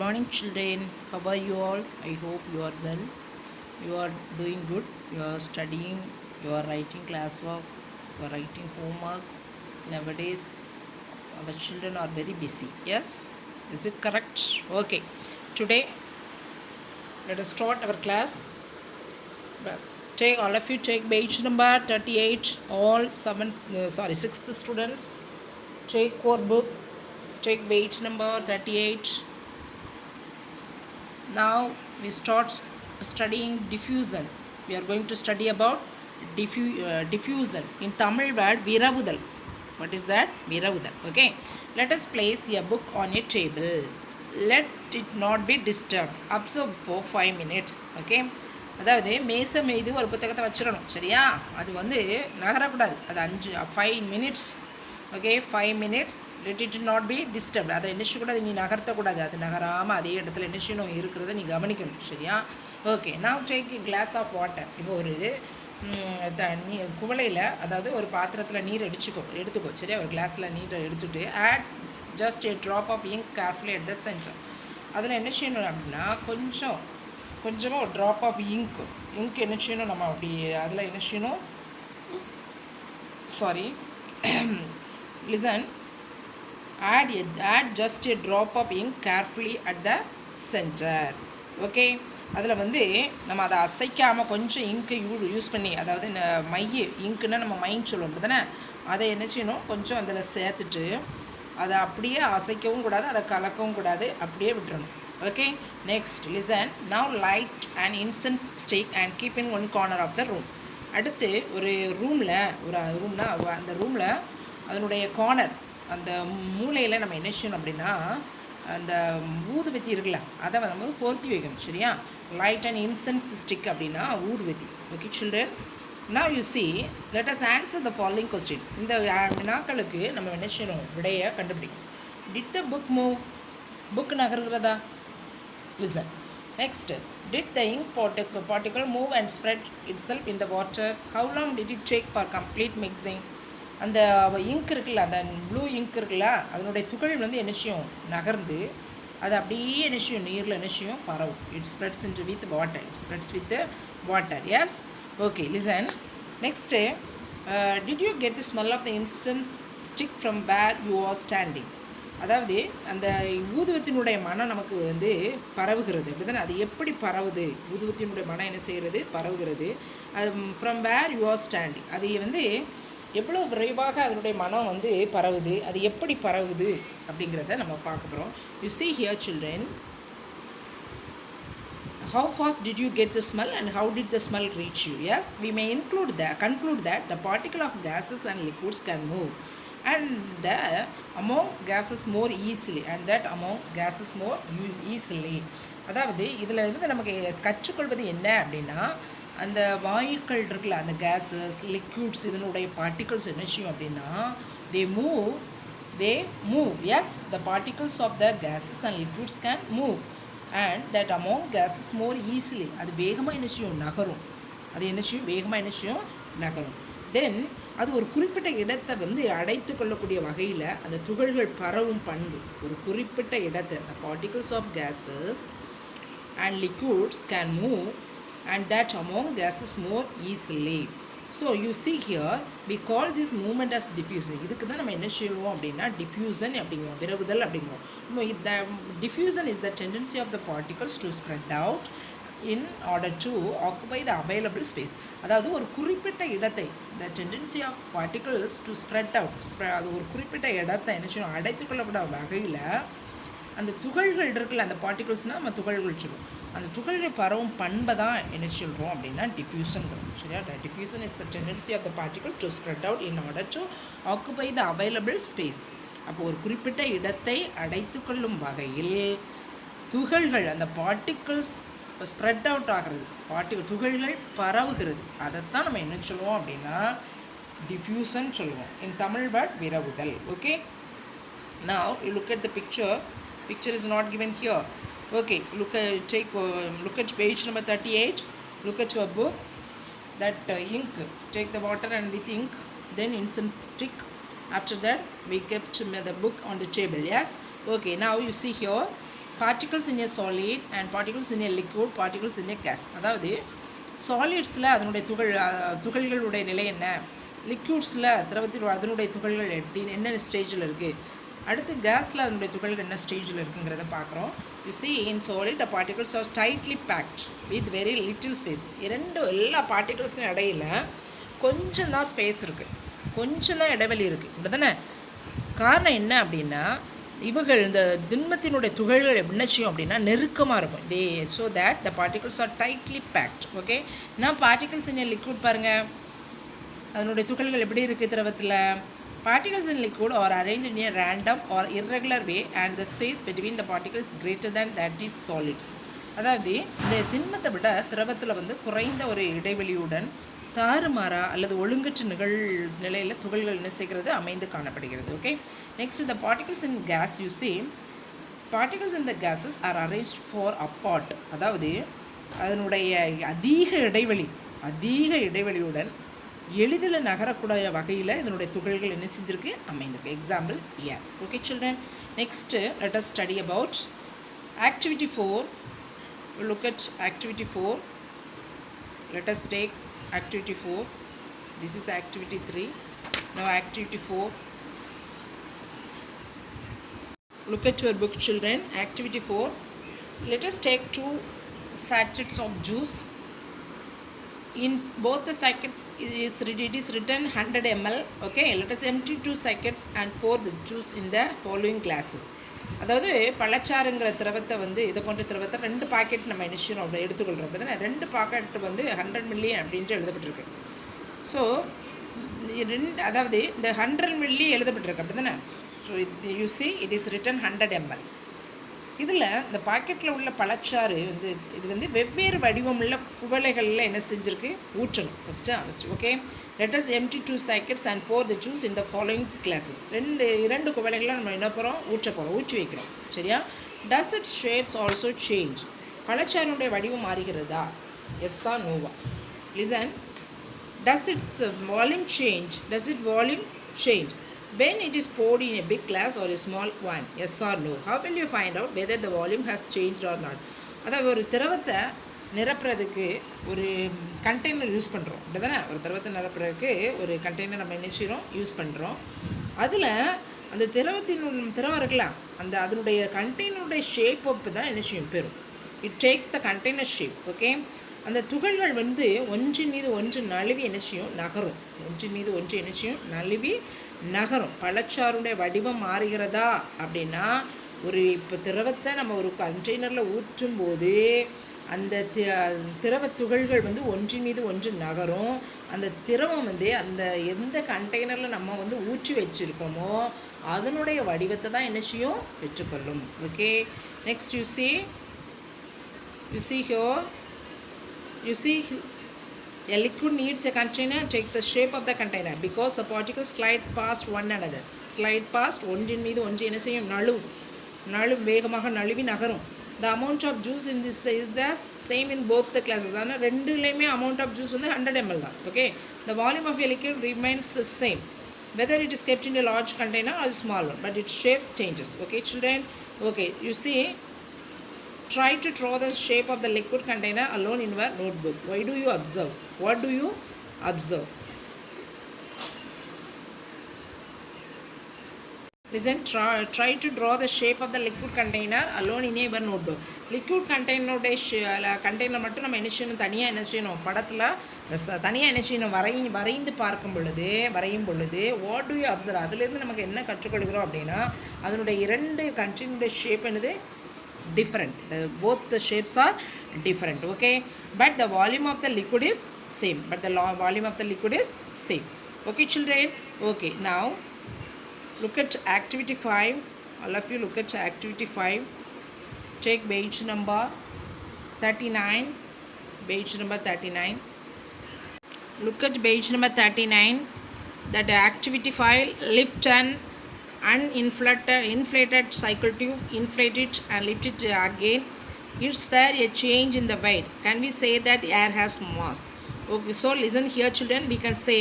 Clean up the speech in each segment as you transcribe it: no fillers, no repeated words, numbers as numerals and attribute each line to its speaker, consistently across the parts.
Speaker 1: morning, children. How are you all? I hope you are well. You are doing good. You are studying. You are writing classwork. You are writing homework. Nowadays, our children are very busy. Yes? Is it correct? Okay. Today, let us start our class. Take all of you take page number 38. All sixth students take core book. Take page number 38. Now we start studying diffusion. We are going to study about diffusion. In Tamil word, viravudal. What is that? Viravudal. Okay. Let us place a book on a table. Let it not be disturbed. Observe for 5 minutes. Okay. அதாவது மேசை மீது ஒரு புத்தகத்தை வச்சிடணும், சரியா? அது வந்து நகரக்கூடாது. அது 5 minutes. Okay, 5 minutes. Let it not be disturbed. அதை என்ன செய்யக்கூடாது, நீ நகர்த்தக்கூடாது. அது நகராமல் அதே இடத்துல என்ன செய்யணும் இருக்கிறத நீ கவனிக்கணும், சரியா? ஓகே, நான் டேக் கிளாஸ் ஆஃப் வாட்டர். இப்போ ஒரு தண்ணி குவளையில், அதாவது ஒரு பாத்திரத்தில் நீர் எடுத்துக்கோ, சரியா? ஒரு கிளாஸில் நீரை எடுத்துகிட்டு add just a drop of ink carefully at the centre. அதில் என்ன செய்யணும் அப்படின்னா கொஞ்சமாக ஒரு ட்ராப் ஆஃப் இங்க் என்ன செய்யணும், நம்ம அப்படி அதில் என்ன செய்யணும், listen, add just a drop of ink carefully at the center. Okay, அதில் வந்து நம்ம அதை அசைக்காமல் கொஞ்சம் இங்க்கு யூஸ் பண்ணி, அதாவது இங்க்குன்னா நம்ம மைண்ட் சொல்லுவோம் அப்படி தானே, அதை என்ன செய்யணும், கொஞ்சம் அதில் சேர்த்துட்டு அதை அப்படியே அசைக்கவும் கூடாது, அதை கலக்கவும் கூடாது, அப்படியே விட்டுறணும். Okay, next listen. Now light and incense stick and keep in one corner of the room. அடுத்து ஒரு ரூம்னா அந்த ரூமில் அதனுடைய கார்னர், அந்த மூலையில் நம்ம என்ன செய்யணும் அப்படின்னா, அந்த ஊதுபத்தி இருக்குல்ல, அதை நம்ம பொருத்தி வைக்கணும், சரியா? லைட் அண்ட் இன்சென்ஸ் ஸ்டிக் அப்படின்னா ஊதுபத்தி. Okay children, now you see, let us answer the following question. இந்த வினாக்களுக்கு நம்ம என்ன செய்யணும், விடையை கண்டுபிடிக்கணும். Did the book move? Book நகர்கிறதா? Listen. Next, did the ink particle move and spread itself in the water? How long did it take for complete mixing? அந்த ink இருக்குல்ல, அந்த ப்ளூ இங்க் இருக்குல்ல, அதனுடைய துகள் வந்து என்ன செய்யும், நகர்ந்து அது அப்படியே என்ன செய்யும், நீரில் என்ன செய்யும், பரவும். It spreads into with water. It spreads with water. Yes, okay, listen. Next, did you get the smell of the incense stick from where you are standing? அதாவது அந்த ஊதுவத்தினுடைய மனம் நமக்கு வந்து பரவுகிறது, அப்படி தானே? அது எப்படி பரவுது? ஊதுவத்தினுடைய மனம் என்ன செய்கிறது, பரவுகிறது. அது from where you are standing, அது வந்து எவ்வளோ விரைவாக அதனுடைய மனம் வந்து பரவுது, அது எப்படி பரவுது அப்படிங்கிறத நம்ம பார்க்க போகிறோம். You see here children, how fast did you get the smell and how did the smell reach you? Yes, we may conclude that the particle of gases and liquids can move and among gases more easily and that among gases more easily. அதாவது இதில் இருந்து நமக்கு கற்றுக்கொள்வது என்ன அப்படின்னா, அந்த வாயுக்கள் இருக்குல்ல, அந்த கேஸஸ், லிக்விட்ஸ், இதனுடைய பார்ட்டிகல்ஸ் என்ன செய்யும் அப்படின்னா, they move. Yes, the particles of the gases and liquids can move and that among gases more easily. அது வேகமாக என்ன செய்யும், நகரும். அது என்ன செய்யும், வேகமாக என்ன செய்யும், நகரும். தென் அது ஒரு குறிப்பிட்ட இடத்தை வந்து அடைத்து கொள்ளக்கூடிய வகையில் அந்த துகள்கள் பரவும் பண்பு. ஒரு குறிப்பிட்ட இடத்தை, the particles of gases and liquids can move and that among gases more easily. So you see here, we call this movement as diffusion. இதுக்கு தான் நம்ம என்ன சொல்லுவோம் அப்படின்னா diffusion அப்படிங்கிறோம், விரவுதல் அப்படிங்கிறோம். The diffusion is the tendency of the particles to spread out in order to occupy the available space. அதாவது ஒரு குறிப்பிட்ட இடத்தை, the tendency of particles to spread out, அது ஒரு குறிப்பிட்ட இடத்தை என்ன செய்யணும், அடைத்து கொள்ளப்பட வகையில் அந்த துகள்கள் இருக்குல்ல, அந்த பார்ட்டிகல்ஸ்னால் நம்ம துகள்கள் சொல்லுவோம், அந்த துகள்கள் பரவும் பண்பை தான் என்ன சொல்கிறோம் அப்படின்னா டிஃப்யூஷன்கிறோம், சரியா? Diffusion is the tendency of the particle to spread out in order to occupy the available space. அப்போ ஒரு குறிப்பிட்ட இடத்தை அடைத்து கொள்ளும் வகையில் துகள்கள், அந்த பார்ட்டிகல்ஸ் ஸ்ப்ரெட் அவுட் ஆகிறது, துகள்கள் பரவுகிறது. அதைத்தான் நம்ம என்ன சொல்லுவோம் அப்படின்னா டிஃப்யூஷன் சொல்லுவோம். இன் தமிழ் வேர்ட் விரவுதல். Okay, now you look at the picture is not given here. Okay, look at page number 38. Look at your book. That ink, take the water and with ink, then incense stick. After that we kept the book on the table. Yes, okay, now you see here, particles in a solid and particles in a liquid, particles in a gas. அதாவது சாலிட்ஸில் அதனுடைய துகள்களுடைய நிலை என்ன, லிக்யூட்ஸில் திரவத்தில் அதனுடைய துகள்கள் எப்படின்னு என்ன ஸ்டேஜில் இருக்குது, அடுத்து கேஸில் அதனுடைய துகள்கள் என்ன ஸ்டேஜில் இருக்குங்கிறத பார்க்குறோம். You see in solid the particles are tightly packed with very little space. எல்லா பார்ட்டிகல்ஸ்க்கும் இடையில கொஞ்சம் தான் ஸ்பேஸ் இருக்குது, கொஞ்சம் தான் இடைவெளி இருக்குது, இப்படி தானே. காரணம் என்ன அப்படின்னா இவர்கள் இந்த திண்மத்தினுடைய துகள்கள் என்ன செய்யும் அப்படின்னா நெருக்கமாக இருக்கும். So that the particles are tightly packed. Okay, நான் பார்ட்டிகல்ஸ் இன் லிக்விட் பாருங்கள், அதனுடைய துகள்கள் எப்படி இருக்குது திரவத்தில். particles in liquid are arranged in a random or irregular way and the space between the particles is greater than that is solids. அதாவது இந்த திண்மத்தை விட திரவத்தில் வந்து குறைந்த ஒரு இடைவெளியுடன் தாறுமாறா அல்லது ஒழுங்கற்ற நிலையில் துகள்கள் என்ன செய்கிறது அமைந்து காணப்படுகிறது. Okay, next the particles in gas, you see particles in the gases are arranged for apart. அதாவது அதனுடைய அதிக இடைவெளியுடன் எளிதில் நகரக்கூடிய வகையில் இதனுடைய துகள்கள் என்ன செஞ்சிருக்கு அமைந்திருக்கு. Example air. Okay children, next let us study about activity 4. We'll look at activity 4. Let us take activity 4. This is activity 3. Now activity 4. Look at your book children. Activity 4. Let us take 2 sachets of juice. In both the sachets it is written 100 ml. Okay, let us empty 2 sachets and pour the juice in the following glasses. அதாவது பழச்சாறுங்கிற திரவத்தை வந்து இதை போன்ற திரவத்தை 2 packet நம்ம இனிஷியம் அப்படி எடுத்துக்கொள்கிறோம். அப்படி தானே 2 பாக்கெட் வந்து 100 மில்லி அப்படின்ட்டு எழுதப்பட்டிருக்கு. ஸோ அதாவது இந்த 100 மில்லி எழுதப்பட்டிருக்கு அப்படி தானே. So you see it is written 100 ml. இதில் இந்த பாக்கெட்டில் உள்ள பழச்சாறு வந்து இது வந்து வெவ்வேறு வடிவமுள்ள குவளைகளில் என்ன செஞ்சுருக்கு ஊற்றணும் first. Okay, let us empty 2 sachets and pour the juice in the following glasses. இரண்டு குவளைகளை நம்ம என்ன போகிறோம் ஊற்றி வைக்கிறோம். சரியா? does its shapes also change? பழச்சாறுடைய வடிவம் மாறுகிறதா? yes or no? listen, does its volume change? Does its volume change when it is poured in a big glass or a small one? yes or no? How will you find out whether the volume has changed or not? அதாவது ஒரு திரவத்தை நிரப்புறதுக்கு ஒரு container use பண்ணுறோம் அப்படி தானே. ஒரு திரவத்தை நிரப்புறதுக்கு ஒரு கண்டெய்னர் நம்ம என்ன செய்கிறோம் யூஸ் பண்ணுறோம். அதில் அந்த திரவம் இருக்கலாம், அதனுடைய கண்டெய்னருடைய ஷேப் அப்போ தான் என்ன செய்யும் பெறும். It takes the container shape. Okay, அந்த துகள்கள் வந்து ஒன்றின் மீது ஒன்று நழுவி என்ன செய்யும் நகரும். ஒன்றின் மீது ஒன்று என்ன செய்யும் நழுவி நகரும். பழச்சாறுடைய வடிவம் மாறுகிறதா அப்படின்னா இப்போ திரவத்தை நம்ம ஒரு கண்டெய்னரில் ஊற்றும் போது அந்த திரவ துகள்கள் வந்து ஒன்றின் மீது ஒன்று நகரும். அந்த திரவம் வந்து எந்த கண்டெய்னரில் நம்ம வந்து ஊற்றி வச்சுருக்கோமோ அதனுடைய வடிவத்தை தான் என்ன செய்யும் பெற்றுக்கொள்ளும். Okay, next you see here, you see a liquid needs a container. Take the shape of the container because the particles slide past one another. Slide past ஒன்றின் மீது ஒன்று என்ன செய்யும் நழுவும் வேகமாக நழுவி நகரும். The amount of juice in this is the same in both the classes. ஆனால் ரெண்டுலேயுமே amount of juice வந்து 100 ml தான். Okay, the volume of a liquid remains the same whether it is kept in a large container or a small one, but its shape changes. Okay children, okay, you see, try to draw the shape of the liquid container alone in your notebook. Why do you observe? What do you observe? Listen, try to draw the shape of the liquid container alone in your notebook. Liquid container மட்டும் நம்ம என்ன செய்யணும் தனியாக என்ன செய்யணும் படத்தில் தனியாக என்ன செய்யணும் வரைந்து வரையும் பொழுது வாட் டு யூ அப்சர்வ்? அதுலேருந்து நமக்கு என்ன கற்றுக்கொள்கிறோம் அப்படின்னா அதனுடைய 2 கண்டெய்னருடைய ஷேப் என்னது different. Both the shapes are different. Okay, but the volume of the liquid is same. Okay children, okay, now look at activity 5. All of you look at activity 5. Take page number 39. Look at page number 39. That activity 5, lift an inflated cycle tube, inflate it and lift it again. Is there a change in the weight? Can we say that air has mass? Okay, so listen here children, we can say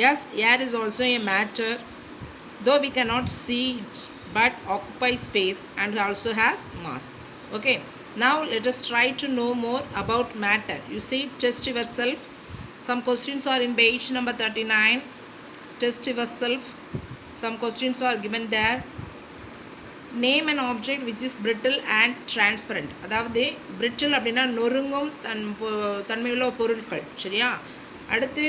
Speaker 1: yes, air is also a matter, though we cannot see it, but occupies space and also has mass. Okay, now let us try to know more about matter. You see, test yourself. Some questions are in page number 39. Test yourself. Some questions are given there. Name an object which is brittle and transparent. அதாவது brittle அப்படின்னா நொறுங்கும் தன்மையுள்ள பொருட்கள், சரியா? அடுத்து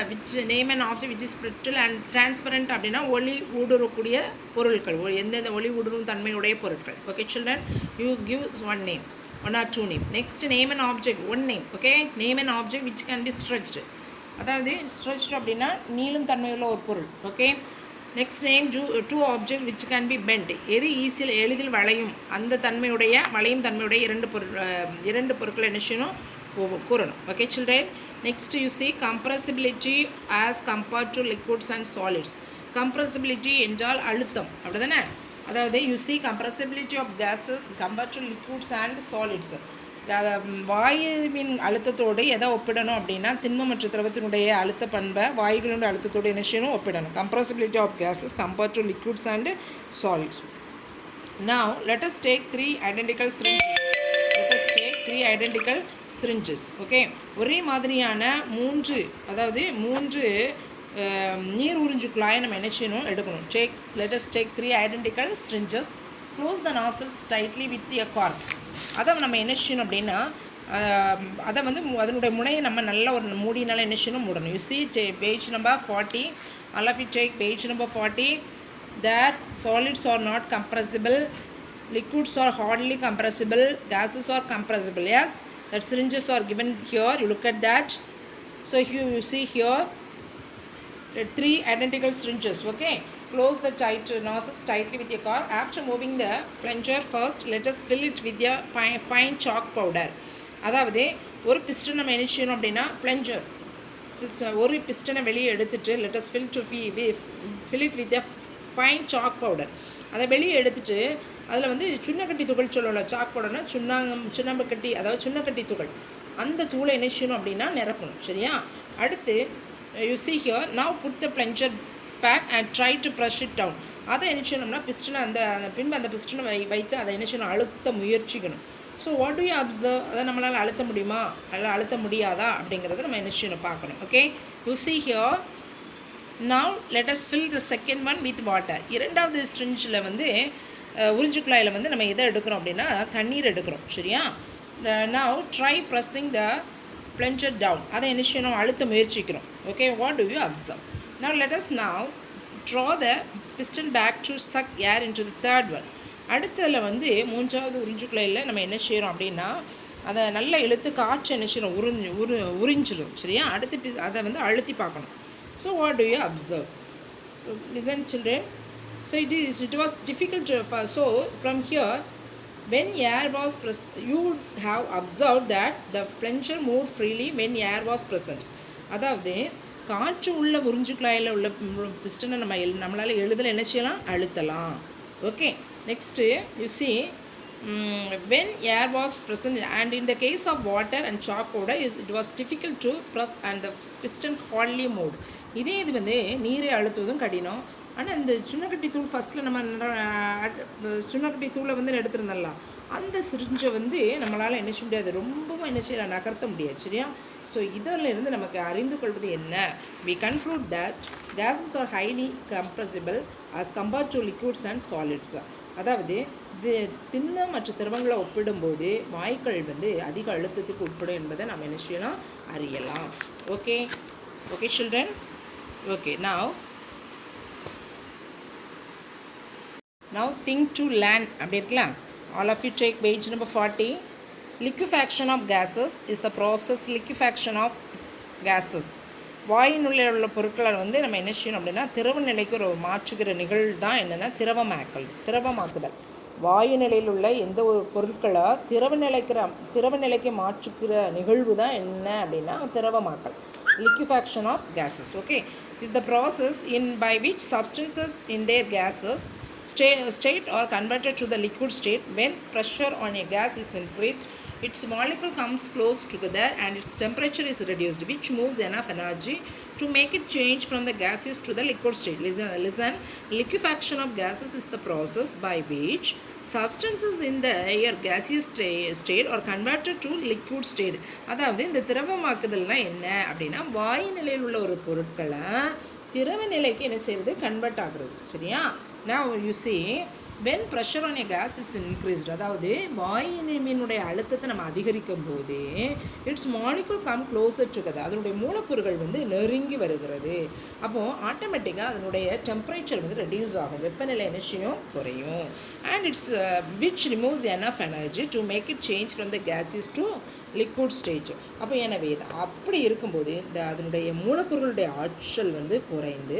Speaker 1: which name an object which is brittle and transparent அப்படின்னா ஒளி ஊடுருவக்கூடிய பொருட்கள், எந்தெந்த ஒளி ஊடுருவும் தன்மையுடைய பொருட்கள். Okay children, you give one name, one or two name. Next, name an object, one name. Okay, name an object which can be stretched. அதாவது stretched அப்படின்னா நீளும் தன்மையுள்ள ஒரு பொருள். Okay, next name two object which can be bent. எது ஈஸியில் எளிதில் வளையும் அந்த தன்மையுடைய வளையும் தன்மையுடைய இரண்டு பொருட்களை என்ன செய்யணும் கூறணும். Okay children, next you see compressibility as compared to liquids and solids. Compressibility என்றால் அழுத்தம், அப்படிதானே? அதாவது you see compressibility of gases compared to liquids and solids. வாயுவின் அழுத்தத்தோடு எதை ஒப்பிடணும் அப்படின்னா திண்மம் மற்றும் திரவத்தினுடைய அழுத்த பண்பை வாயுகளினுடைய அழுத்தத்தோடு என்ன செய்யணும் ஒப்பிடணும். Compressibility of gases compared to liquids and solids. Now let us take three identical syringes. Okay, ஒரே மாதிரியான மூன்று நீர் உறிஞ்சு குழாயை நம்ம என்ன செய்யணும் எடுக்கணும். Let us take three identical syringes. Close the nostrils tightly with a cork. அதை நம்ம என்ன செய்யணும் அப்படின்னா அதை வந்து அதனுடைய முனையை நம்ம நல்ல ஒரு மூடினால என்ன செய்யணும் மூடணும். You see page number 40. All of you take page number 40. There solids are not compressible, liquids are hardly compressible, gases are compressible. Yes, that syringes are given here. You look at that. So here you see here three identical syringes. Okay, close the nostrils tightly with your cork. After moving the plunger, first let us fill it with a fine chalk powder. அதாவது ஒரு piston நம்ம என்ன செய்யணும் அப்படின்னா plunger ஒரு பிஸ்டனை வெளியே எடுத்துட்டு let us fill it with a fine chalk powder. அதை வெளியே எடுத்துட்டு அதில் வந்து சுண்ணக்கட்டி துகள் சொல்லல. சாக் பவுடர்னா சுண்ணாம்பு கட்டி, அதாவது சுண்ணக்கட்டி துகள், அந்த தூளை என்ன செய்யணும் அப்படின்னா நிரப்பணும், சரியா? அடுத்து you see here, now put the plunger back and try to brush it down. அதை என்ன செய்யணும்னா பிஸ்டனை அந்த பிஸ்டனை வைத்து அதை என்ன செய்யணும் அழுத்த முயற்சிக்கணும். So what do you observe, அதை நம்மளால் அழுத்த முடியுமா அல்ல அழுத்த முடியாதா அப்படிங்கிறத நம்ம என்ன செய்யணும் பார்க்கணும். Okay, you see here, now let us fill the second one with water. இரண்டாவது சிரிஞ்சில் வந்து உறிஞ்சு குழாயில் வந்து நம்ம எதை எடுக்கிறோம் அப்படின்னா தண்ணீர் எடுக்கிறோம், சரியா? now try pressing the plunger down. அதை என்ன செய்யணும் அழுத்த முயற்சிக்கிறோம். Okay, what do you observe? Now let us draw the piston back to suck air into the third one. அடுத்ததில் வந்து மூன்றாவது உறிஞ்சுக்குள்ளையில் நம்ம என்ன செய்கிறோம் அப்படின்னா அதை நல்லா இழுத்து காற்று என்ன செய்கிறோம் உறிஞ்சிடும், சரியா? அடுத்து அதை வந்து அழுத்தி பார்க்கணும். So what do you observe? So listen children. So it was difficult to, so from here when air was present, you have observed that the plunger moved freely when air was present. அதாவது காற்று உள்ள உறிஞ்சு குழாயில் உள்ள பிஸ்டனை நம்மளால் எளிதில் என்ன செய்யலாம் அழுத்தலாம். Okay, next you see when air was present and in the case of water and chalk powder it was difficult to press and the piston hardly moved. இதே இது வந்து நீரை அழுத்துவதும் கடினம். ஆனால் இந்த சுண்ணக்கட்டி தூள் ஃபஸ்ட்டில் நம்ம சுண்ணக்கட்டி தூளை வந்து எடுத்துருந்தோம்ல, அந்த சிரிஞ்சை வந்து நம்மளால் என்ன செய்ய முடியாது, ரொம்பவும் என்ன செய்யலாம் நகர்த்த முடியாது, சரியா? ஸோ இதில் இருந்து நமக்கு அறிந்து கொள்வது என்ன? we conclude that gases are highly compressible as compared to liquids and solids. அதாவது திண்மம் மற்றும் திரவங்களை ஒப்பிடும்போது வாயுக்கள் வந்து அதிக அழுத்தத்துக்கு உட்படும் என்பதை நம்ம என்ன செய்யலாம் அறியலாம். Okay okay children. Okay, now think to learn அப்படி இருக்கலாம். All of you take page number 40. Liquefaction of gases is the process liquefaction of gases. வாயுனுள்ள உள்ள பொருட்களை வந்து நம்ம என்ன செய்யணும் அப்படின்னா திரவ நிலைக்கு ஒரு மாற்றுகிற நிகழ்வு தான் என்னென்னா திரவமாக்குதல். வாயு நிலையில் உள்ள எந்த ஒரு பொருட்களை திரவ நிலைக்கு மாற்றுகிற நிகழ்வு தான் என்ன அப்படின்னா திரவமாக்கல், liquefaction of gases. Okay, is the process by which substances in their gases state are converted to the liquid state. When pressure on a gas is increased, its molecule comes close together and its temperature is reduced, which moves enough energy to make it change from the gaseous to the liquid state. Listen. Liquefaction of gases is the process by which substances in the air gaseous state or converted to liquid state. அதாவது இந்த திரவமாக்குதல்னா என்ன அப்படின்னா வாயு நிலையில் உள்ள ஒரு பொருட்களை திரவ நிலைக்கு என்ன செய்கிறது கன்வெர்ட் ஆகுறது சரியா. Now you see when pressure on a gas is increased, அதாவது வாயுவினுடைய அழுத்தத்தை நம்ம அதிகரிக்கும் போது its molecule come closer together, அதனுடைய மூலக்கூறுகள் வந்து நெருங்கி வருகிறது. அப்போது ஆட்டோமேட்டிக்காக அதனுடைய டெம்பரேச்சர் வந்து ரெடியூஸ் ஆகும், வெப்பநிலை நிச்சயம் குறையும். And its which removes enough energy to make it change from the gases to liquid stage. அப்போ எனவே அப்படி இருக்கும்போது இந்த அதனுடைய மூலக்கூறுகளுடைய ஆற்றல் வந்து குறைந்து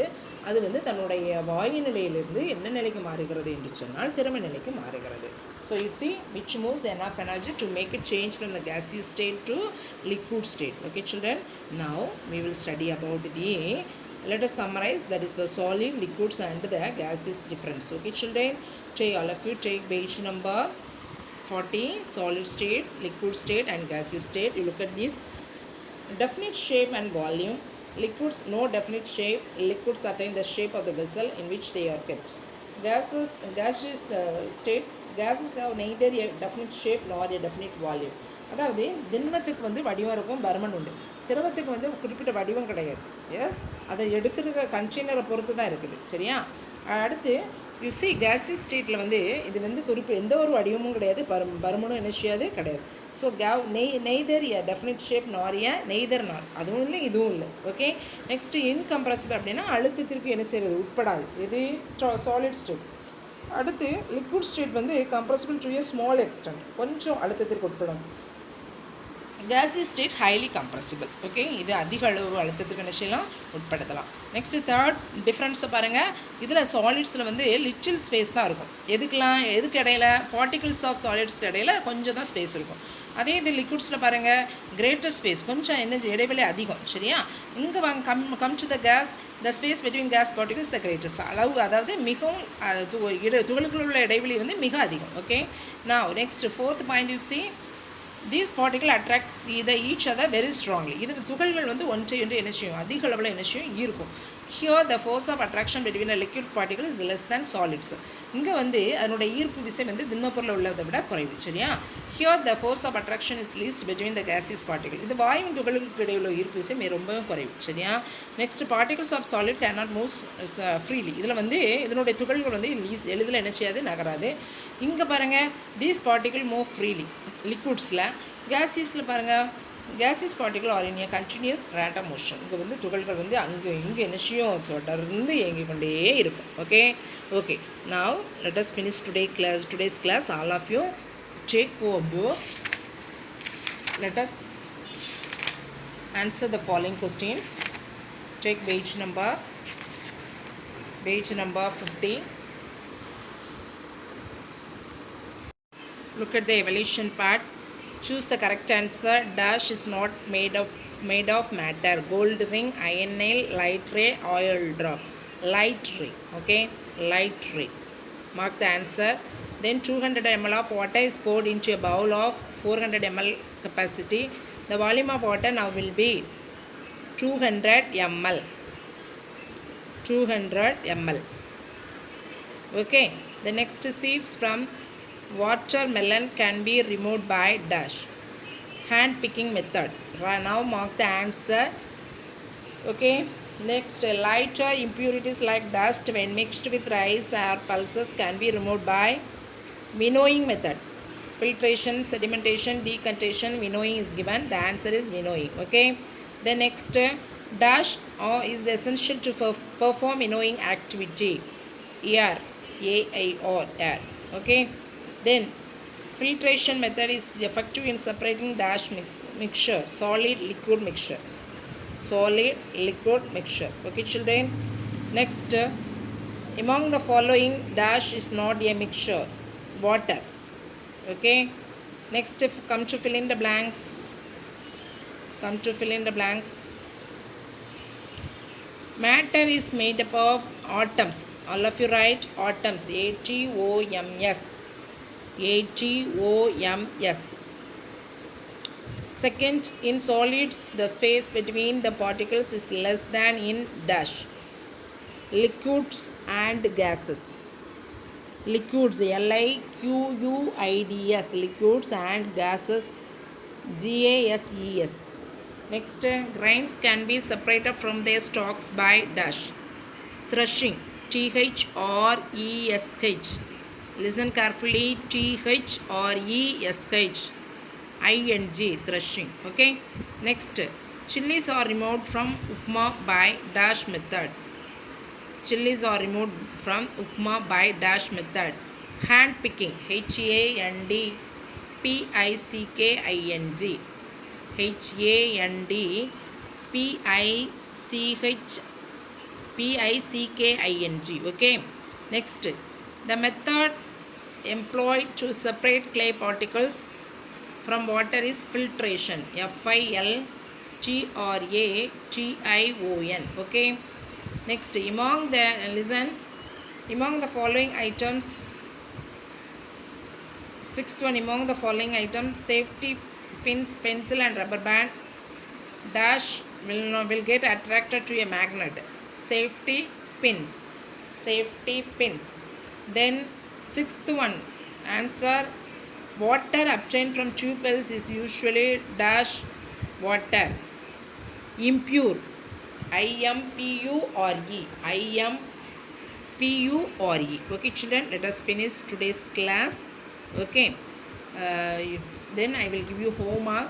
Speaker 1: அது வந்து தன்னுடைய வாயு நிலையிலிருந்து என்ன நிலைக்கு மாறுகிறது என்று சொன்னால் திரவ நிலைக்கு மாறுகிறது. So you see which moves enough energy to make it change from the gaseous state to liquid state. Okay children, now we will study about the, let us summarize, that is the solid, liquids and the gaseous difference. Okay children, take all of you take page number 40, solid states, liquid state and gaseous state. You look at this definite shape and volume. Liquids no definite shape. Liquids attain the shape of the vessel in which they are kept. Gaseous state, gases have neither a definite shape nor a definite volume. அதாவது திண்மத்துக்கு வந்து வடிவம் இருக்கும், பருமன் உண்டு. திரவத்துக்கு வந்து குறிப்பிட்ட வடிவம் கிடையாது. எஸ், அதை எடுக்கிற கண்டெய்னரை பொறுத்து தான் இருக்குது சரியா. அடுத்து யூ சி கேசியஸ் ஸ்டேட்டில் வந்து இது வந்து எந்த ஒரு வடிவமும் கிடையாது, பருமனும் என்ன செய்யாது கிடையாது. ஸோ நெய்தர் எ டெஃபினிட் ஷேப் நார் எ நெய்தர் நார், அதுவும் இல்லை இதுவும் இல்லை. ஓகே, நெக்ஸ்ட்டு இன்கம்ப்ரசிபிள் அப்படின்னா அழுத்தத்திற்கு என்ன செய்கிறது உட்படாது, இது சாலிட் ஸ்டேட். அடுத்து லிக்விட் ஸ்டேட் வந்து compressible to a small extent, கொஞ்சம் அழுத்தத்திற்கு உட்படும். Gaseous state highly compressible. Okay, இது அதிக அளவு அழுத்தத்துக்கு என்ன செய்யலாம் உட்படுத்தலாம். நெக்ஸ்ட்டு தேர்ட் டிஃப்ரென்ஸை பாருங்கள். இதில் சாலிட்ஸில் வந்து லிட்டில் ஸ்பேஸ் தான் இருக்கும். எதுக்கு இடையில பார்ட்டிகிள்ஸ் ஆஃப் சாலிட்ஸ்க்கு இடையில கொஞ்சம் தான் ஸ்பேஸ் இருக்கும். அதே இது லிக்விட்ஸில் பாருங்கள் கிரேட்டர் ஸ்பேஸ், கொஞ்சம் என்ன இடைவெளி அதிகம் சரியா. இங்கே வாங்க come to the gas, the space between gas particles the greatest, அளவு அதாவது மிகவும் துகளுக்குள்ள உள்ள இடைவெளி வந்து மிக அதிகம். ஓகே, நான் next fourth point you see these particles attract each other very strongly. இதில் துகள்கள் வந்து ஒன்றை என்ன செய்யும் அதிக அளவில் என்ன செய்யும் ஈர்க்கும். Here the force of attraction between a liquid particle is less than solids. இங்கே வந்து அதனுடைய ஈர்ப்பு விசை வந்து திண்மப்பொருளில் உள்ளதை விட குறைவு சரியா. Here the force of attraction is least between the gaseous particle. இது வாயுவின் துகளுக்கு இடையில் உள்ள ஈர்ப்பு விசை ரொம்பவும் குறைவு சரியா. Next particles of solid cannot move freely. இதில் வந்து இதனுடைய துகள்கள் வந்து எளிதில் என்ன செய்யாது நகராது. இங்கே பாருங்கள் these particles move freely லிக்விட்ஸில். கேசியஸில் பாருங்கள் gaseous particle are in a continuous random motion. இங்கே வந்து துகள்கள் வந்து அங்கே இங்கே என்னையும் தொடர்ந்து இயங்கிக் கொண்டே இருக்கும். Okay now let us finish today's class. All of you take a book. Let us answer the following questions. Take page number 50. Look at the evaluation part. Choose the correct answer. Dash is not made of matter. Gold ring, iron nail, light ray, oil drop. Light ray. Okay, light ray. Mark the answer. Then 200 ml of water is poured into a bowl of 400 ml capacity. The volume of water now will be 200 ml. 200 ml. Okay. The next seeds from watermelon can be removed by dash. Hand picking method. Now mark the answer. Okay, next lighter impurities like dust when mixed with rice or pulses can be removed by winnowing method. Filtration, sedimentation, decantation, winnowing is given. The answer is winnowing. Okay, the next dash is essential to perform winnowing activity. Air, AIR, air. Okay, then filtration method is effective in separating dash mixture, solid liquid mixture. Okay children, next among the following dash is not a mixture, water. Okay, next come to fill in the blanks. Matter is made up of atoms. All of you write atoms, ATOMS. Second, in solids the space between the particles is less than in dash liquids and gases. liquids, liquids, liquids, and gases, gases. Next, grains can be separated from their stalks by dash. Threshing, Thresh. Listen carefully, Thresh. ing, threshing. Okay. Next, chilies are removed from upma by dash method. Chilies are removed from upma by dash method. Hand picking, handpicking. handpicking. Okay. Next, the method employed to separate clay particles from water is filtration, filtration. Okay. Next, among the following items, sixth one, among the following items, safety pins, pencil, and rubber band dash will get attracted to a magnet. Safety pins. Then sixth one, answer, water obtained from tubewells is usually dash water. Impure, impure. Okay, children, let us finish today's class. Okay, then I will give you homework.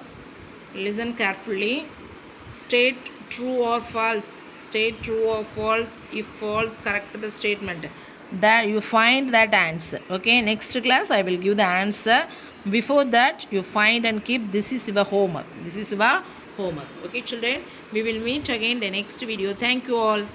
Speaker 1: Listen carefully. State true or false. State true or false. If false, correct the statement. That you find that answer. Okay, next class I will give the answer. Before that, you find and keep. This is your homework. Okay, children, we will meet again in the next video. Thank you all.